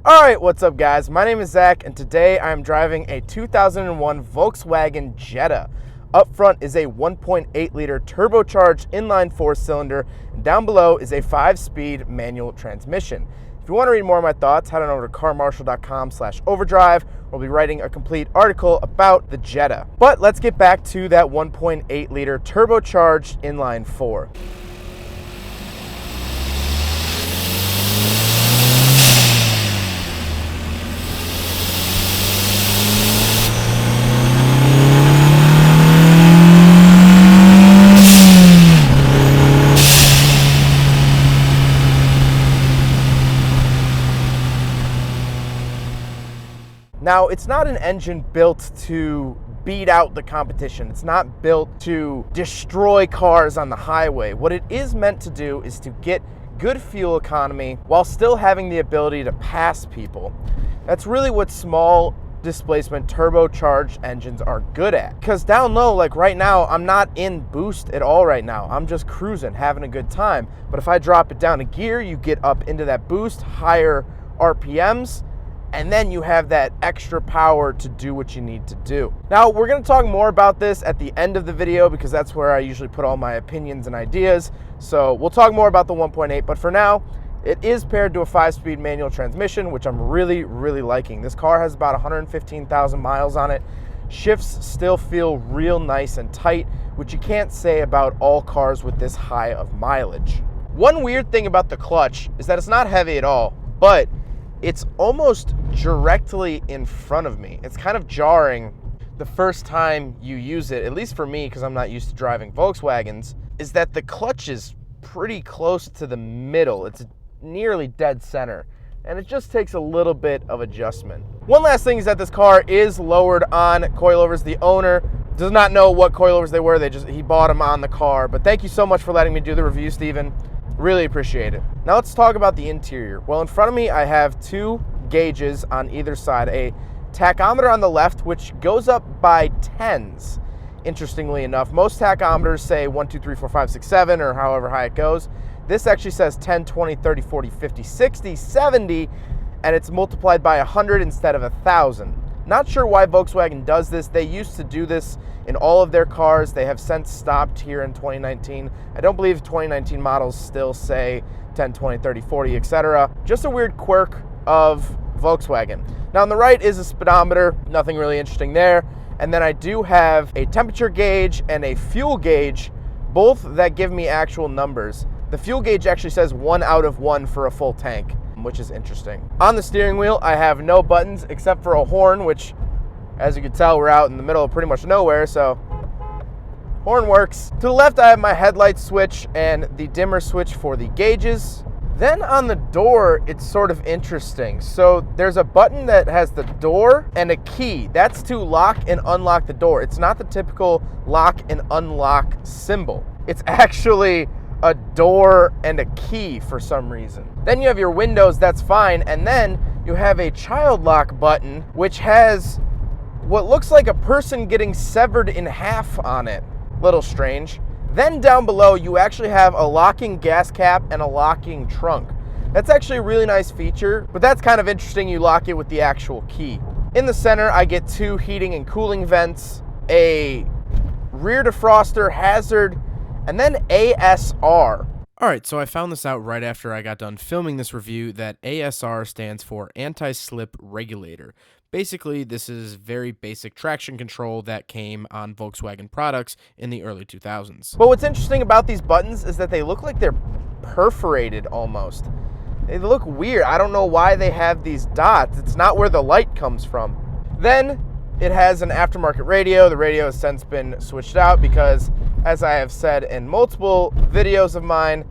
Alright, what's up guys? My name is Zach and today I'm driving a 2001 Volkswagen Jetta. Up front is a 1.8 liter turbocharged inline 4-cylinder, and down below is a 5-speed manual transmission. If you want to read more of my thoughts, head on over to carmarshal.com/overdrive. We'll be writing a complete article about the Jetta. But let's get back to that 1.8 liter turbocharged inline 4. Now, it's not an engine built to beat out the competition. It's not built to destroy cars on the highway. What it is meant to do is to get good fuel economy while still having the ability to pass people. That's really what small displacement turbocharged engines are good at. Because down low, like right now, I'm not in boost at all right now. I'm just cruising, having a good time. But if I drop it down a gear, you get up into that boost, higher RPMs, and then you have that extra power to do what you need to do. Now, we're gonna talk more about this at the end of the video because that's where I usually put all my opinions and ideas. So we'll talk more about the 1.8, but for now, it is paired to a 5-speed manual transmission, which I'm really liking. This car has about 115,000 miles on it. Shifts still feel real nice and tight, which you can't say about all cars with this high of mileage. One weird thing about the clutch is that it's not heavy at all, but it's almost directly in front of me. It's kind of jarring the first time you use it, at least for me, because I'm not used to driving Volkswagens, is that the clutch is pretty close to the middle. It's nearly dead center, and it just takes a little bit of adjustment. One last thing is that this car is lowered on coilovers. The owner does not know what coilovers they were. He bought them on the car, but thank you so much for letting me do the review, Steven. Really appreciate it. Now let's talk about the interior. Well, in front of me, I have 2 gauges on either side. A tachometer on the left, which goes up by tens, interestingly enough. Most tachometers say 1, 2, 3, 4, 5, 6, 7, or however high it goes. This actually says 10, 20, 30, 40, 50, 60, 70, and it's multiplied by 100 instead of 1,000. Not sure why Volkswagen does this. They used to do this in all of their cars. They have since stopped here in 2019. I don't believe 2019 models still say 10, 20, 30, 40, etc. Just a weird quirk of Volkswagen. Now on the right is a speedometer, nothing really interesting there. And then I do have a temperature gauge and a fuel gauge, both that give me actual numbers. The fuel gauge actually says 1 out of 1 for a full tank, which is interesting. On the steering wheel, I have no buttons except for a horn, which, as you can tell, we're out in the middle of pretty much nowhere, so horn works. To the left, I have my headlight switch and the dimmer switch for the gauges. Then on the door, it's sort of interesting. So there's a button that has the door and a key. That's to lock and unlock the door. It's not the typical lock and unlock symbol. It's actually a door and a key for some reason. Then you have your windows, that's fine, and then you have a child lock button which has what looks like a person getting severed in half on it. Little strange. Then down below you actually have a locking gas cap and a locking trunk. That's actually a really nice feature, but that's kind of interesting. You lock it with the actual key. In the center I get 2 heating and cooling vents, a rear defroster, hazard, and then ASR. Alright, so I found this out right after I got done filming this review that ASR stands for Anti-Slip Regulator. Basically, this is very basic traction control that came on Volkswagen products in the early 2000s. But what's interesting about these buttons is that they look like they're perforated almost. They look weird. I don't know why they have these dots. It's not where the light comes from. Then it has an aftermarket radio. The radio has since been switched out because, as I have said in multiple videos of mine,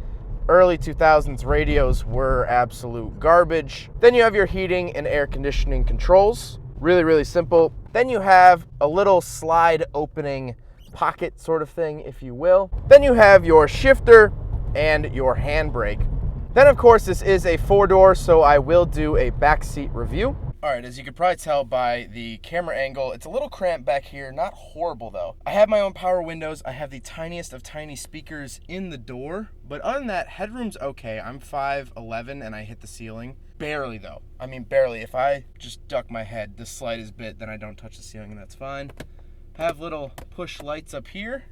early 2000s radios were absolute garbage. Then you have your heating and air conditioning controls. Really simple. Then you have a little slide opening pocket sort of thing, if you will. Then you have your shifter and your handbrake. Then, of course, this is a 4-door, so I will do a backseat review. All right, as you could probably tell by the camera angle, it's a little cramped back here, not horrible though. I have my own power windows. I have the tiniest of tiny speakers in the door, but other than that, headroom's okay. I'm 5'11" and I hit the ceiling. Barely though, I mean barely. If I just duck my head the slightest bit, then I don't touch the ceiling and that's fine. Have little push lights up here.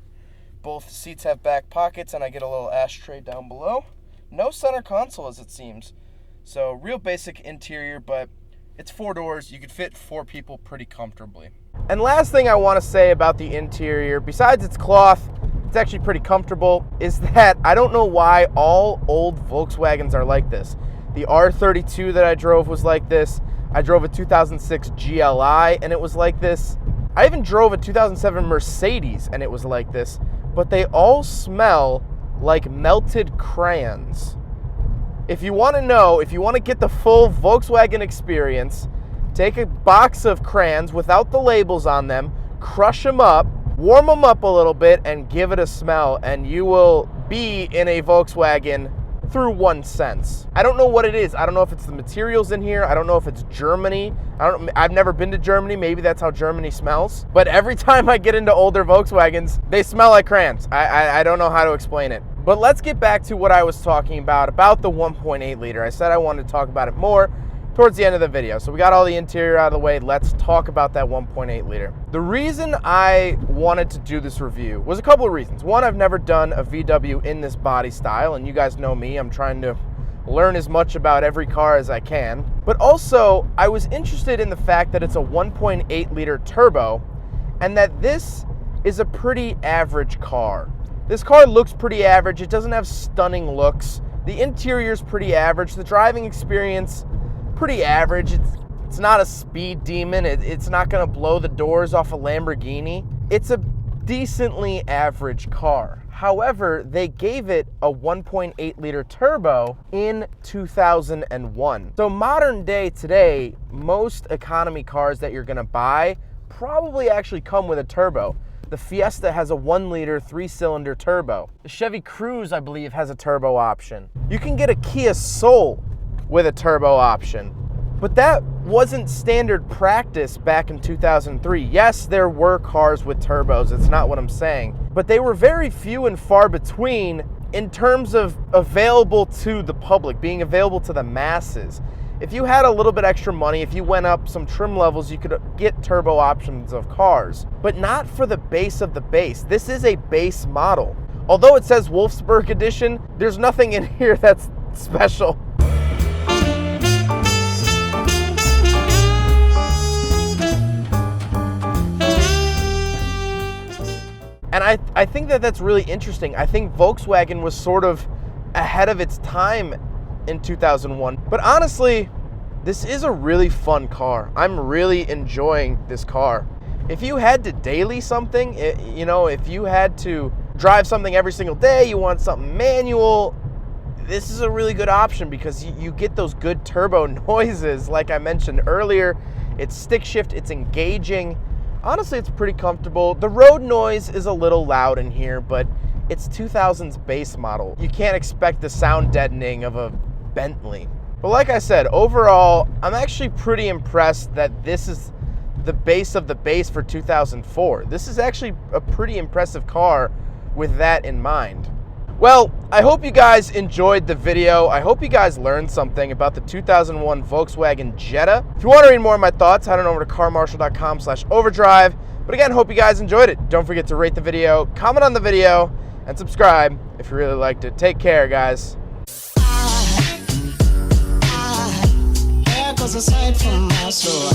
Both seats have back pockets and I get a little ashtray down below. No center console as it seems. So real basic interior, but it's 4 doors. You could fit 4 people pretty comfortably. And last thing I want to say about the interior, besides its cloth, it's actually pretty comfortable, is that I don't know why all old Volkswagens are like this. The R32 that I drove was like this. I drove a 2006 GLI and it was like this. I even drove a 2007 Mercedes and it was like this. But they all smell like melted crayons. If you want to know, if you want to get the full Volkswagen experience, take a box of crayons without the labels on them, crush them up, warm them up a little bit, and give it a smell, and you will be in a Volkswagen through one sense. I don't know what it is. I don't know if it's the materials in here. I don't know if it's Germany. I've never been to Germany. Maybe that's how Germany smells. But every time I get into older Volkswagens, they smell like crayons. I don't know how to explain it. But let's get back to what I was talking about the 1.8 liter. I said I wanted to talk about it more towards the end of the video. So we got all the interior out of the way. Let's talk about that 1.8 liter. The reason I wanted to do this review was a couple of reasons. One, I've never done a VW in this body style, and you guys know me. I'm trying to learn as much about every car as I can. But also, I was interested in the fact that it's a 1.8 liter turbo, and that this is a pretty average car. This car looks pretty average. It doesn't have stunning looks. The interior's pretty average. The driving experience, pretty average. It's not a speed demon. It's not gonna blow the doors off a Lamborghini. It's a decently average car. However, they gave it a 1.8 liter turbo in 2001. So modern day today, most economy cars that you're gonna buy probably actually come with a turbo. The Fiesta has a 1 liter 3-cylinder turbo. The Chevy Cruze, I believe, has a turbo option. You can get a Kia Soul with a turbo option. But that wasn't standard practice back in 2003. Yes, there were cars with turbos, it's not what I'm saying. But they were very few and far between in terms of available to the public, being available to the masses. If you had a little bit extra money, if you went up some trim levels, you could get turbo options of cars, but not for the base of the base. This is a base model. Although it says Wolfsburg Edition, there's nothing in here that's special. And I think that that's really interesting. I think Volkswagen was sort of ahead of its time in 2001. But honestly, this is a really fun car. I'm really enjoying this car. If you had to daily something, if you had to drive something every single day, you want something manual, this is a really good option because you get those good turbo noises. Like I mentioned earlier, it's stick shift, it's engaging. Honestly, it's pretty comfortable. The road noise is a little loud in here, but it's 2000s base model. You can't expect the sound deadening of a Bentley. But like I said, overall, I'm actually pretty impressed that this is the base of the base for 2004. This is actually a pretty impressive car with that in mind. Well, I hope you guys enjoyed the video. I hope you guys learned something about the 2001 Volkswagen Jetta. If you want to read more of my thoughts, head on over to carmarshall.com/overdrive. But again, hope you guys enjoyed it. Don't forget to rate the video, comment on the video, and subscribe if you really liked it. Take care, guys. Aside from my soul.